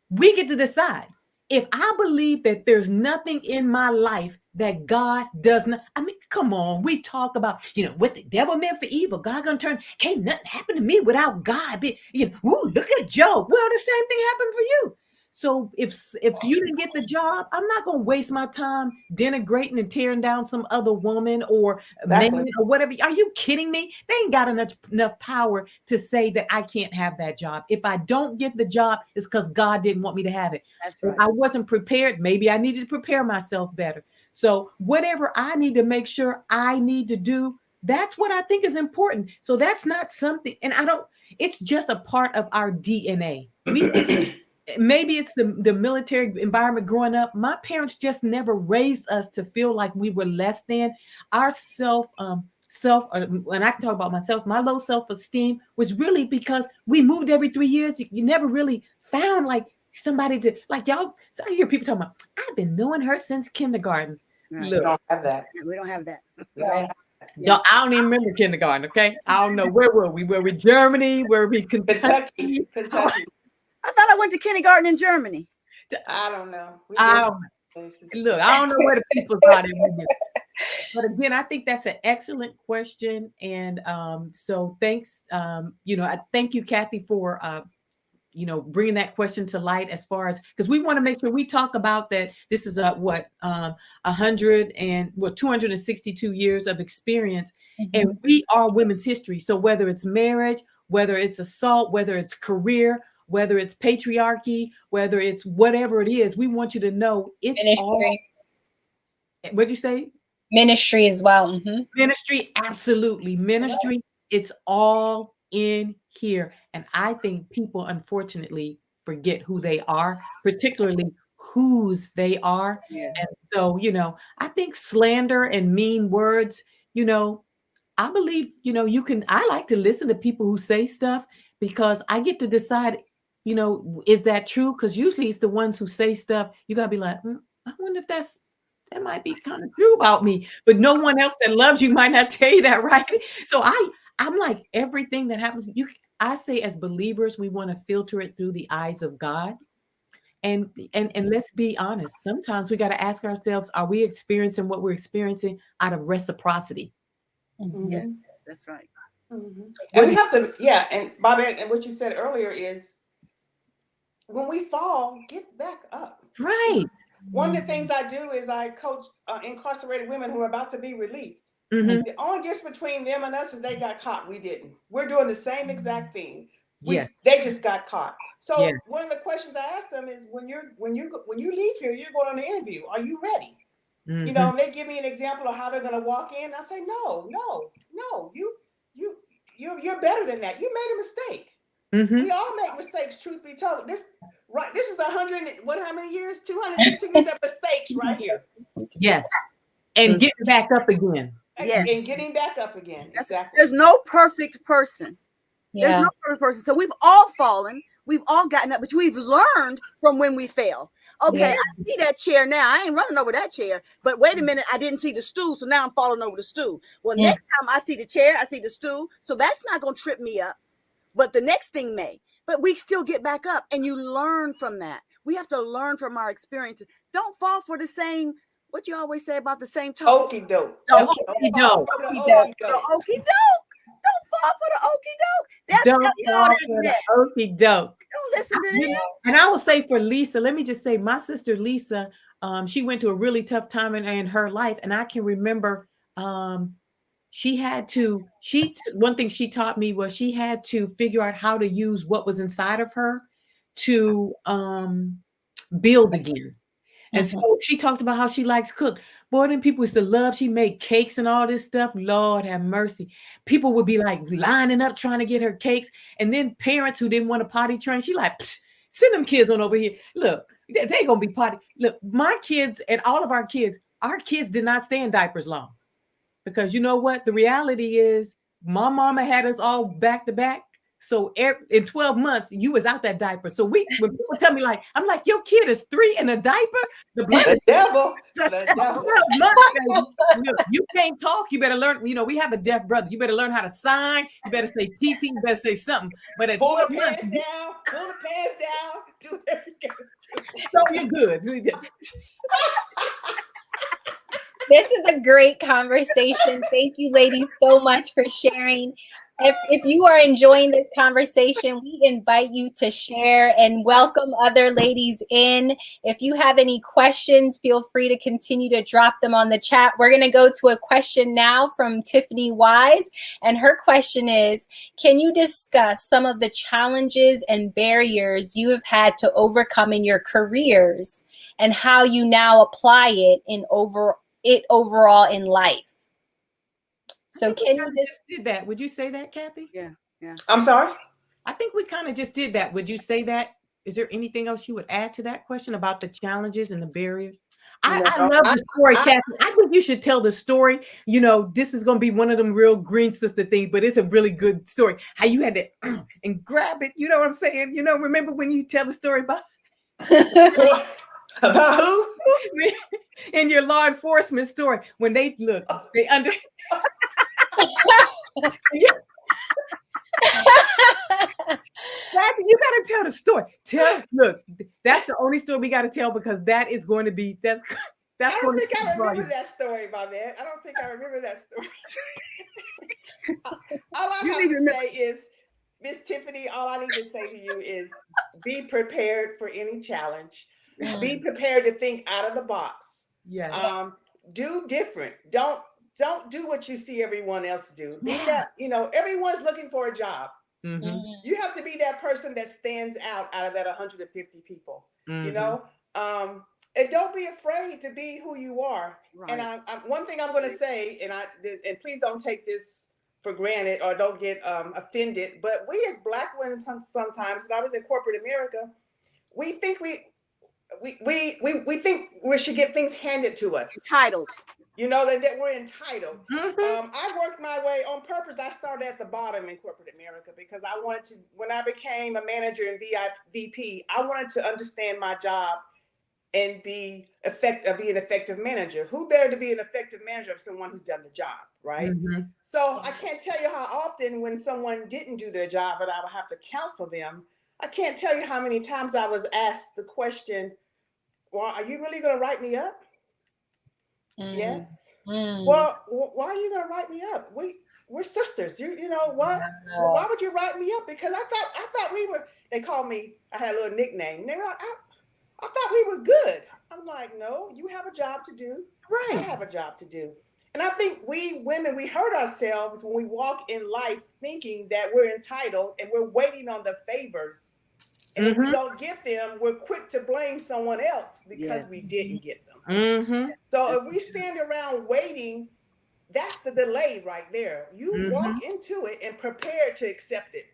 We get to decide. If I believe that there's nothing in my life that God does not, I mean, come on, we talk about, what the devil meant for evil, God gonna turn, can't nothing happen to me without God. Look at Job. Well, the same thing happened for you. So if you didn't get the job, I'm not going to waste my time denigrating and tearing down some other woman or man or whatever. Are you kidding me? They ain't got enough power to say that I can't have that job. If I don't get the job, it's because God didn't want me to have it. That's right. If I wasn't prepared. Maybe I needed to prepare myself better. So whatever I need to make sure I need to do, that's what I think is important. So that's not something, and it's just a part of our DNA. Maybe it's the military environment growing up. My parents just never raised us to feel like we were less than. Our when I can talk about myself, my low self-esteem was really because we moved every 3 years. You never really found like somebody to, like y'all. So I hear people talking about, I've been knowing her since kindergarten. Right. Look, we don't have that. We don't have that. I don't even remember kindergarten. Okay. I don't know. Where were we? Were we Germany? Were we Kentucky? I thought I went to kindergarten in Germany. I don't know. Look, I don't know where the people got it. But again, I think that's an excellent question. And so thanks. I thank you, Kathy, for bringing that question to light, as far as, because we want to make sure we talk about that. This is 262 years of experience, and we are women's history. So whether it's marriage, whether it's assault, whether it's career, whether it's patriarchy, whether it's whatever it is, we want you to know it's ministry. All. What'd you say? Ministry as well. Mm-hmm. Ministry, absolutely. Ministry, it's all in here. And I think people, unfortunately, forget who they are, particularly whose they are. Yes. And so, I think slander and mean words, I believe, I like to listen to people who say stuff, because I get to decide, is that true? Because usually it's the ones who say stuff, you got to be like, I wonder if that might be kind of true about me. But no one else that loves you might not tell you that, right? So I'm like, everything that happens, I say as believers, we want to filter it through the eyes of God. And let's be honest, sometimes we got to ask ourselves, are we experiencing what we're experiencing out of reciprocity? Mm-hmm. Yes, that's right. Mm-hmm. And we have to, and Bobby, and what you said earlier is, when we fall, get back up. Right. one of the things I do is I coach incarcerated women who are about to be released. Mm-hmm. The only difference between them and us is they got caught. We didn't. We're doing the same exact thing. Yes. They just got caught. So Yes. one of the questions I ask them is, when you leave here, you're going on an interview. Are you ready? Mm-hmm. You know, and they give me an example of how they're going to walk in. I say, no, you're better than that. You made a mistake. Mm-hmm. We all make mistakes. Truth be told, this is 100. What? How many years? 260 years of mistakes right here. Yes. And getting back up again. Yes. And getting back up again. Exactly. There's no perfect person. Yeah. There's no perfect person. So we've all fallen. We've all gotten up, but we've learned from when we fail. Okay, Yeah. I see that chair now. I ain't running over that chair. But wait a minute, I didn't see the stool, so now I'm falling over the stool. Well, next time I see the chair, I see the stool. So that's not going to trip me up. But the next thing may. But we still get back up, and you learn from that. We have to learn from our experiences. Don't fall for the same, what you always say about the same talk. Okie doke. Don't Okie doke. fall for the okie doke. Don't fall for the okie doke. That's Don't how you fall know for that. the okie doke. Don't listen to them. And I will say for Lisa, let me just say, my sister Lisa, she went to a really tough time in her life, and I can remember one thing she taught me was she had to figure out how to use what was inside of her to build again. And so she talks about how she likes cook. Boy, then people used to love, she made cakes and all this stuff. Lord have mercy. People would be like lining up trying to get her cakes. And then parents who didn't want to potty train, she like, send them kids on over here. Look, they going to be potty. Look, my kids and all of our kids did not stay in diapers long. Because you know what? The reality is my mama had us all back to back. So in 12 months, you was out that diaper. So when people tell me like, I'm like, your kid is 3 in a diaper. The devil. Look, you can't talk. You better learn. You know, we have a deaf brother. You better learn how to sign. You better say TT. You better say something. But at pull the pants down. Pull the pants down. Do everything. So you're good. This is a great conversation. Thank you, ladies, so much for sharing. If you are enjoying this conversation, we invite you to share and welcome other ladies in. If you have any questions, feel free to continue to drop them on the chat. We're going to go to a question now from Tiffany Wise. And her question is, can you discuss some of the challenges and barriers you have had to overcome in your careers and how you now apply it overall in life? So can you just did that? Would you say that, Kathy? Yeah. I'm sorry? I think we kind of just did that. Would you say that? Is there anything else you would add to that question about the challenges and the barriers? I love the story, Kathy. I think you should tell the story. You know, this is going to be one of them real green sister things, but it's a really good story. How you had to and grab it. You know what I'm saying? You know, remember when you tell the story about about who? In your law enforcement story, when they under. Kathy, you gotta tell the story. Look, that's the only story we gotta tell because that is going to be I don't think I remember that story, my man. I don't think I remember that story. All I have to say is, Miss Tiffany, all I need to say to you is be prepared for any challenge. Be prepared to think out of the box. Yeah. Do different. Don't do what you see everyone else do. Be that, everyone's looking for a job. Mm-hmm. You have to be that person that stands out of that 150 people. Mm-hmm. And don't be afraid to be who you are. Right. And one thing I'm going to say, and please don't take this for granted or don't get offended, but we as Black women sometimes, when I was in corporate America, we think we think we should get things handed to us. Entitled. That we're entitled. Mm-hmm. I worked my way on purpose. I started at the bottom in corporate America because I wanted to, when I became a manager in VP, I wanted to understand my job and be an effective manager. Who better to be an effective manager of someone who's done the job, right? Mm-hmm. So I can't tell you how often when someone didn't do their job, but I would have to counsel them. I can't tell you how many times I was asked the question, well, are you really going to write me up? Yes. Well, why are you going to write me up? We're sisters. You know what? Well, why would you write me up? Because I thought we were, they called me, I had a little nickname. They were like, I thought we were good. I'm I'm like, no, you have a job to do. Right. I have a job to do. And I think we women, we hurt ourselves when we walk in life thinking that we're entitled and we're waiting on the favors. And if we don't get them, we're quick to blame someone else because we didn't get them. So if we stand around waiting, that's the delay right there. You walk into it and prepare to accept it.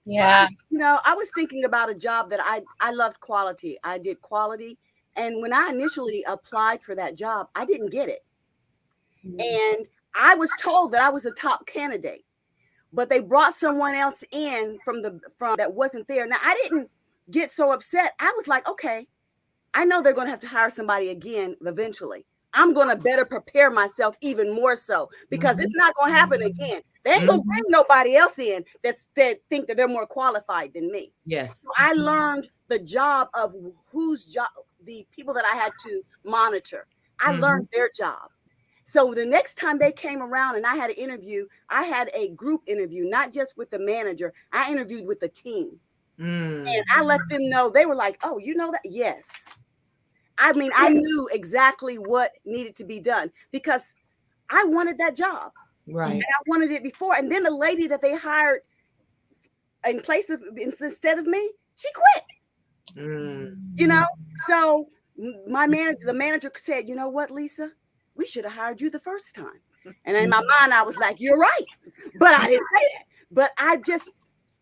Yeah. You know, I was thinking about a job that I loved quality. I did quality. And when I initially applied for that job, I didn't get it. And I was told that I was a top candidate, but they brought someone else in from that wasn't there. Now, I didn't get so upset. I was like, okay, I know they're going to have to hire somebody again eventually. I'm going to better prepare myself even more so, because it's not going to happen again. They ain't going to bring nobody else in that think that they're more qualified than me. Yes. So I learned the job of whose job, the people that I had to monitor. I learned their job. So the next time they came around and I had an interview, I had a group interview, not just with the manager. I interviewed with the team. And I let them know. They were like, oh, you know that? Yes. I mean, I knew exactly what needed to be done because I wanted that job. Right. And I wanted it before. And then the lady that they hired in place of, instead of me, she quit. You know? So the manager said, you know what, Lisa? We should have hired you the first time. And in my mind, I was like, you're right. But I didn't say that. But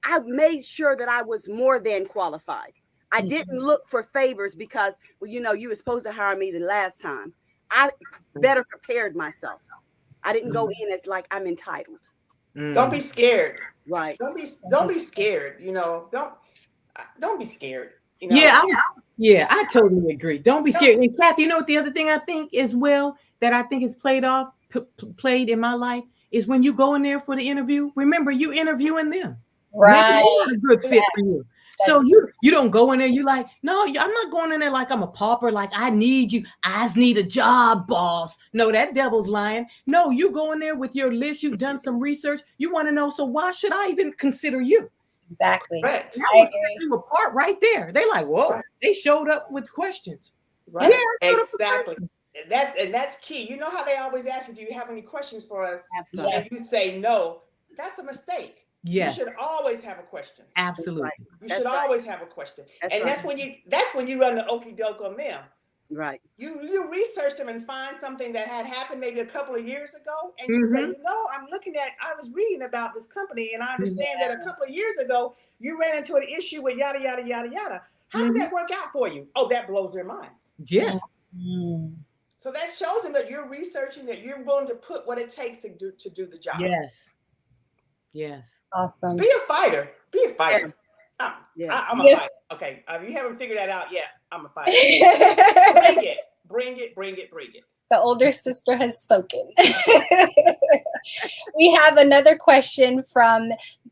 I made sure that I was more than qualified. I didn't look for favors because, well, you know, you were supposed to hire me the last time. I better prepared myself. I didn't go in as like I'm entitled. Don't be scared. Right. Don't be scared. You know, don't be scared. You know? Yeah, I totally agree. Don't be scared. And Kathy, you know what the other thing I think as well that I think is played in my life is when you go in there for the interview, remember you interviewing them. Right. A good fit for you. So you don't go in there, you like, no, I'm not going in there like I'm a pauper, like I need you. I just need a job, boss. No, that devil's lying. No, you go in there with your list. You've done some research. You want to know, so why should I even consider you? Exactly. Right. I you apart right there. They like, whoa, they showed up with questions. Right. Yeah, exactly. That's key. You know how they always ask you, do you have any questions for us? Absolutely. And you say no. That's a mistake. Yes. You should always have a question. Absolutely. You should always have a question. That's when you run the 𝐏𝐥𝐿. Right. You research them and find something that had happened maybe a couple of years ago, and you say, you know, I was reading about this company, and I understand that a couple of years ago you ran into an issue with yada yada yada yada. How did that work out for you? Oh, that blows their mind. Yes. So that shows them that you're researching, that you're willing to put what it takes to do the job. Yes. Yes. Awesome. Be a fighter. Be a fighter. Yes. I'm a fighter. Okay. You haven't figured that out yet. I'm a fighter. Bring it. The older sister has spoken. We have another question from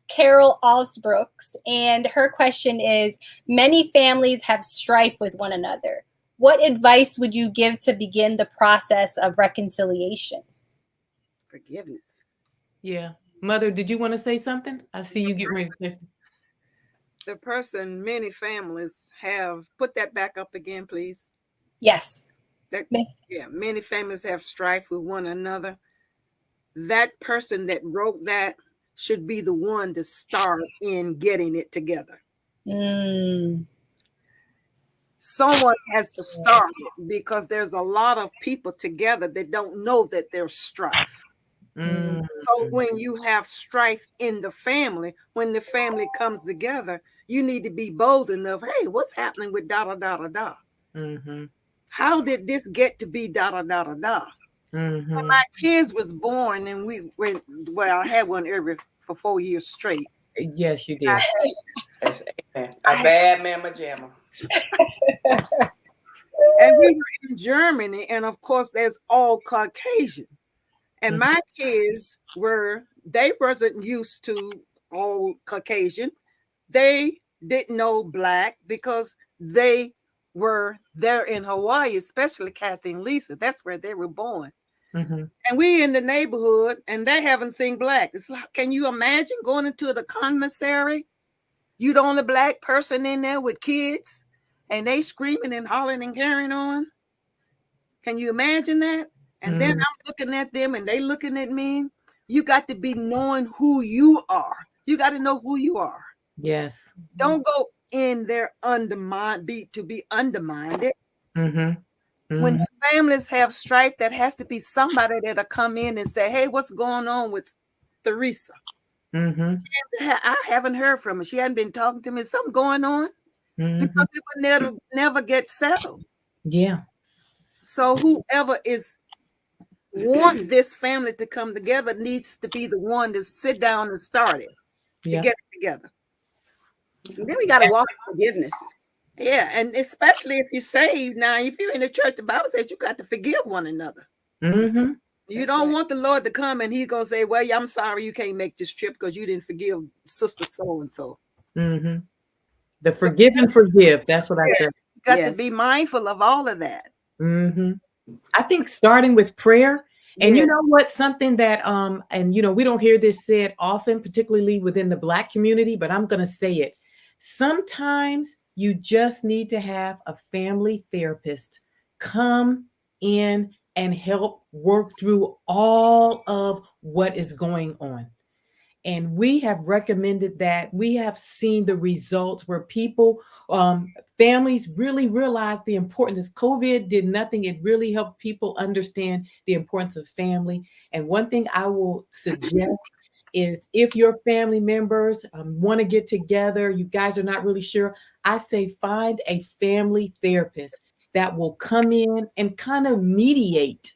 Carol Alsbrooks, and her question is, many families have strife with one another. What advice would you give to begin the process of reconciliation? Forgiveness. Yeah. Mother, did you want to say something? I see you getting ready to say. The person many families have, put that back up again, please. Yes. Many families have strife with one another. That person that wrote that should be the one to start in getting it together. Someone has to start it because there's a lot of people together that don't know that there's strife. So when you have strife in the family, when the family comes together, you need to be bold enough. Hey, what's happening with da da da da da? How did this get to be da da da da da? When my kids was born, and we went, well, I had one for 4 years straight. Yes, you did. A bad mamma jamma. And we were in Germany, and of course, there's all Caucasian. And my kids they wasn't used to all Caucasian. They didn't know Black because they were there in Hawaii, especially Kathy and Lisa. That's where they were born. And we in the neighborhood, and they haven't seen Black. It's like, can you imagine going into the commissary? You're the only Black person in there with kids, and they screaming and hollering and carrying on. Can you imagine that? And then I'm looking at them and they looking at me. You got to be knowing who you are. You got to know who you are. Yes. Don't go in there to be undermined. When the families have strife, that has to be somebody that'll come in and say, hey, what's going on with Teresa? I haven't heard from her. She hadn't been talking to me. Is something going on? Because it would never get settled. Yeah. So whoever want this family to come together needs to be the one to sit down and start it, to get it together. And then we got to walk in forgiveness. Yeah, and especially if you're saved. Now, if you're in the church, the Bible says you got to forgive one another. You don't want the Lord to come and he's going to say, well, I'm sorry you can't make this trip because you didn't forgive sister so-and-so. The forgive and forgive. That's what I said. You got to be mindful of all of that. I think starting with prayer. And you know what? Something that, and you know, we don't hear this said often, particularly within the Black community, but I'm going to say it. Sometimes you just need to have a family therapist come in and help work through all of what is going on. And we have recommended that. We have seen the results where people, families really realize the importance of COVID did nothing. It really helped people understand the importance of family. And one thing I will suggest is if your family members want to get together, you guys are not really sure, I say find a family therapist that will come in and kind of mediate,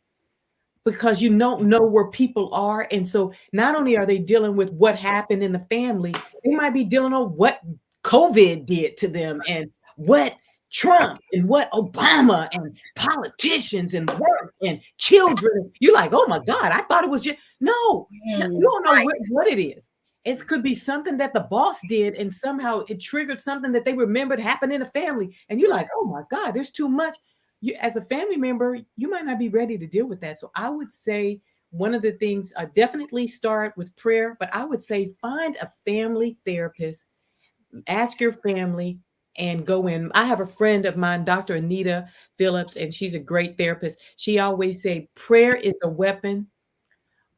because you don't know where people are. And so not only are they dealing with what happened in the family, they might be dealing with what COVID did to them and what Trump and what Obama and politicians and work and children. You're like, oh my God, I thought it was just, no, you don't know what it is. It could be something that the boss did and somehow it triggered something that they remembered happened in a family. And you're like, oh my God, there's too much. You, as a family member, you might not be ready to deal with that. So I would say one of the things, definitely start with prayer, but I would say find a family therapist, ask your family and go in. I have a friend of mine, Dr. Anita Phillips, and she's a great therapist. She always say prayer is a weapon,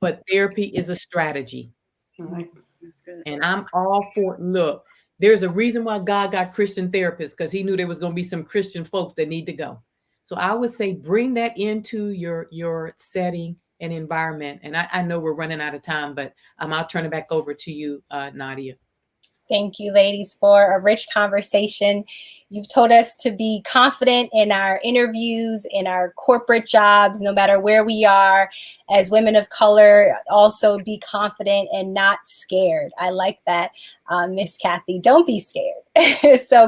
but therapy is a strategy. That's good. And I'm all for, look, there's a reason why God got Christian therapists, because he knew there was going to be some Christian folks that need to go. So I would say bring that into your setting and environment. And I know we're running out of time, but I'll turn it back over to you, Nadia. Thank you, ladies, for a rich conversation. You've told us to be confident in our interviews, in our corporate jobs, no matter where we are. As women of color, also be confident and not scared. I like that, Miss Kathy. Don't be scared. So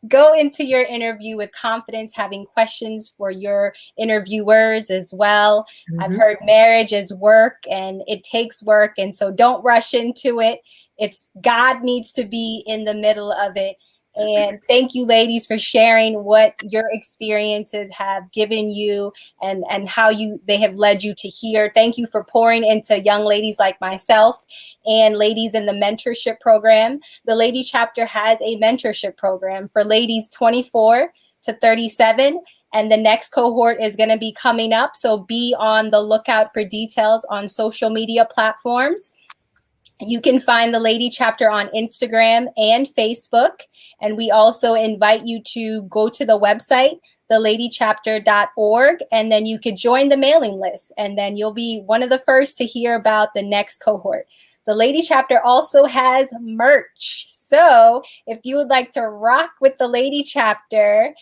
go into your interview with confidence, having questions for your interviewers as well. I've heard marriage is work and it takes work. And so don't rush into it. It's God needs to be in the middle of it. And thank you, ladies, for sharing what your experiences have given you and how they have led you to here. Thank you for pouring into young ladies like myself and ladies in the mentorship program. The Lady Chapter has a mentorship program for ladies 24 to 37. And the next cohort is going to be coming up. So be on the lookout for details on social media platforms. You can find the Lady Chapter on Instagram and Facebook. And we also invite you to go to the website, theladychapter.org, and then you could join the mailing list. And then you'll be one of the first to hear about the next cohort. The Lady Chapter also has merch. So if you would like to rock with the Lady Chapter,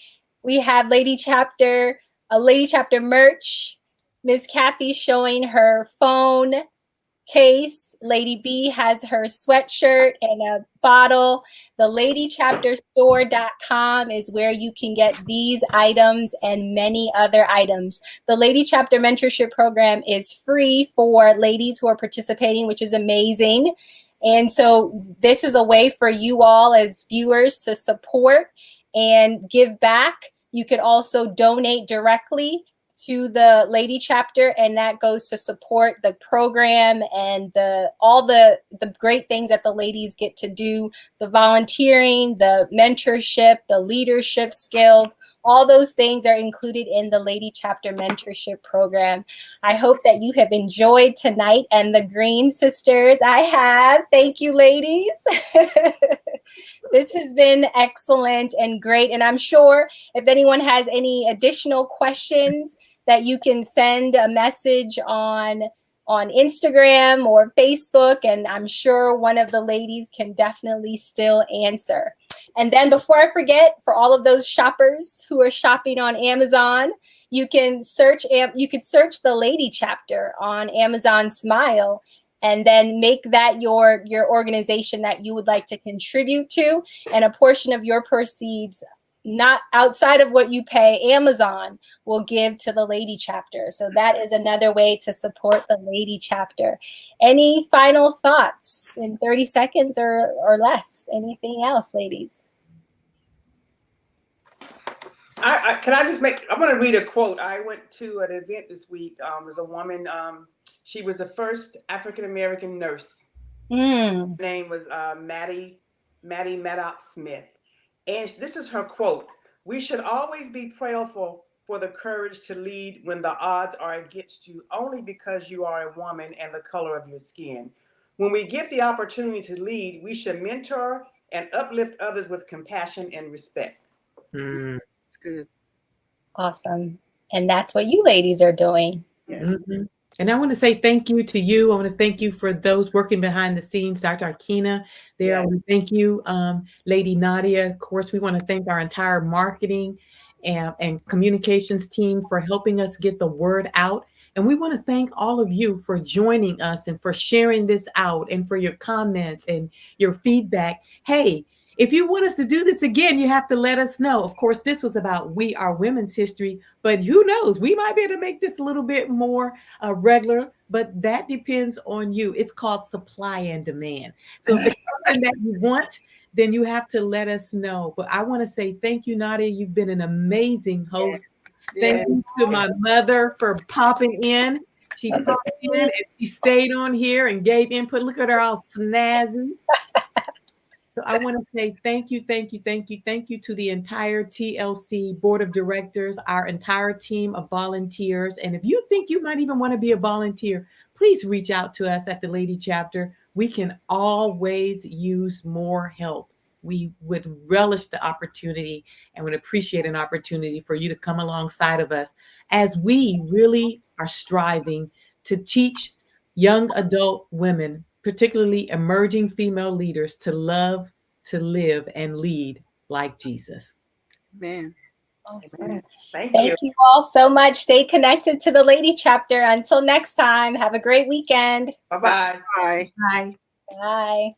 we have Lady Chapter merch. Miss Kathy showing her phone case. Lady B has her sweatshirt and a bottle. The ladychapterstore.com is where you can get these items and many other items. The Lady Chapter Mentorship Program is free for ladies who are participating, which is amazing. And so this is a way for you all as viewers to support and give back. You could also donate directly to the Lady Chapter, and that goes to support the program and all the great things that the ladies get to do, the volunteering, the mentorship, the leadership skills, All those things are included in the Lady Chapter Mentorship Program. I hope that you have enjoyed tonight, and the Greene sisters, I have. Thank you, ladies. This has been excellent and great. And I'm sure if anyone has any additional questions, that you can send a message on Instagram or Facebook, and I'm sure one of the ladies can definitely still answer. And then before I forget, for all of those shoppers who are shopping on Amazon, you can search the Lady Chapter on Amazon Smile, and then make that your organization that you would like to contribute to, and a portion of your proceeds, not outside of what you pay Amazon, will give to the Lady Chapter. So that is another way to support the Lady Chapter. Any final thoughts in 30 seconds or less? Anything else, ladies? Can I just I'm going to read a quote. I went to an event this week. There's a woman, she was the first African-American nurse. Her name was Maddie Maddox Smith. And this is her quote: "We should always be prayerful for the courage to lead when the odds are against you, only because you are a woman and the color of your skin. When we get the opportunity to lead, we should mentor and uplift others with compassion and respect." It's good. Awesome. And that's what you ladies are doing. Yes. And I want to say thank you to you. I want to thank you for those working behind the scenes, Dr. Arkina there. I want to thank you, Lady Nadia. Of course, we want to thank our entire marketing and communications team for helping us get the word out. And we want to thank all of you for joining us and for sharing this out and for your comments and your feedback. Hey, if you want us to do this again, you have to let us know. Of course, this was about our women's history, but who knows? We might be able to make this a little bit more regular, but that depends on you. It's called supply and demand. So if it's something that you want, then you have to let us know. But I want to say thank you, Nadia. You've been an amazing host. Thank you to my mother for popping in. She popped in and she stayed on here and gave input. Look at her all snazzy. So I want to say thank you to the entire TLC Board of Directors, our entire team of volunteers. And if you think you might even want to be a volunteer, please reach out to us at the Lady Chapter. We can always use more help. We would relish the opportunity and would appreciate an opportunity for you to come alongside of us as we really are striving to teach young adult women, particularly emerging female leaders, to love, to live, and lead like Jesus. Man. Awesome. Thank you all so much. Stay connected to the Lady Chapter. Until next time, have a great weekend. Bye-bye. Bye. Bye. Bye.